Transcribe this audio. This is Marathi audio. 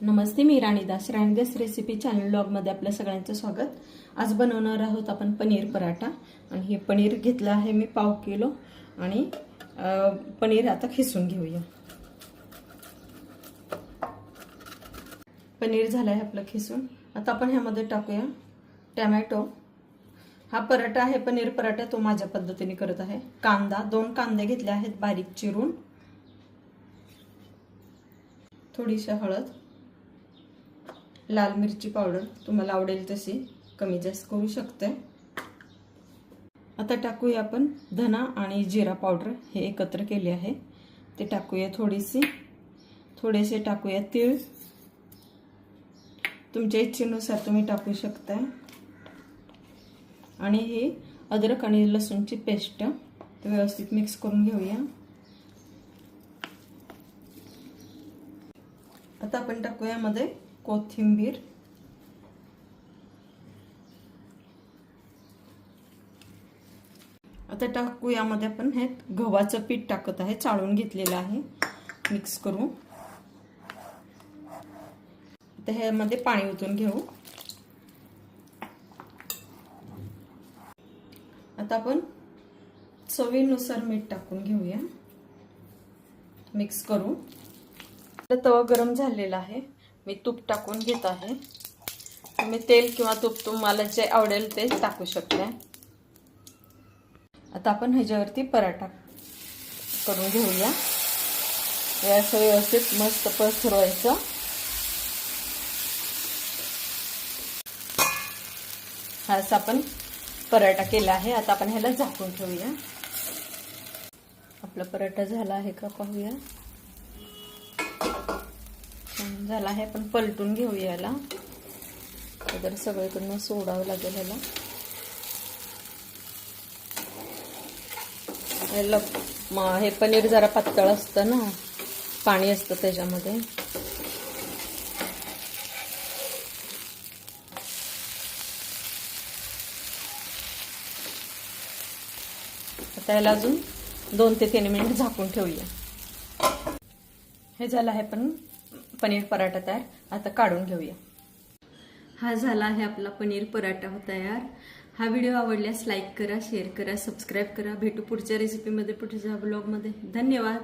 नमस्ते, मी राणीदास रेसिपी चॅनल ब्लॉगमध्ये आपल्या सगळ्यांचं स्वागत। आज बनवणार आहोत आपण पनीर पराठा। आणि हे पनीर घेतलं आहे मी पाव किलो आणि पनीर आता खिसून घेऊया। पनीर झालं आहे आपलं खिसून। आता आपण ह्यामध्ये टाकूया टोमॅटो। हा पराठा आहे पनीर पराठा, तो माझ्या पद्धतीने करत आहे। कांदा, 2 कांदे घेतले आहेत बारीक चिरून, थोडीशी हळद, लाल मिरची पावडर तुम्हाला आवडेल तशी कमी जास्त करू शकते। आता टाकूया आपण धना आणि जिरा पावडर, हे एकत्र केले आहे ते टाकूया। थोडेसे टाकूया तीळ, तुमच्या इच्छेनुसार तुम्ही टाकू शकता। आणि हे अद्रक आणि लसूणची पेस्ट व्यवस्थित मिक्स करून घेऊया। आता आपण टाकूया मध्ये कोथिंबीर, आता टाकू यामध्ये आपण हे गव्हाचं पीठ टाकत आहे, चाळून घेतलेलं आहे, मिक्स करू। आता ह्यामध्ये पाणी ओतून घेऊ। आता आपण चवीनुसार मीठ टाकून घेऊया, मिक्स करू। तवा गरम झालेला आहे, मी तूप टाकून घेत आहे। तुम्ही तेल किंवा तूप तुम्हाला जे आवडेल ते टाकू शकता। आता आपण ह्याच्यावरती पराठा करून घेऊया। याचं व्यवस्थित मस्त पसरवायचं। हाच आपण पराठा केला आहे। आता आपण ह्याला झाकून ठेवूया। आपला पराठा झाला आहे का पाहूया। झाला आहे, आपण पलटून घेऊया याला, तर सगळीकडून सोडावं लागेल ह्याला। हे पनीर जरा पातळ असतं ना, पाणी असतं त्याच्यामध्ये। आता याला अजून 2 ते 3 मिनिट झाकून ठेवूया। हे झालं आहे पण पनीर पराठा तयार। आता काढून घेऊया। हा झाला आहे आपला पनीर पराठा तयार। हा व्हिडिओ आवडल्यास लाईक करा, शेअर करा, सबस्क्राईब करा। भेटू पुढच्या रेसिपीमध्ये, पुढच्या ब्लॉगमध्ये। धन्यवाद।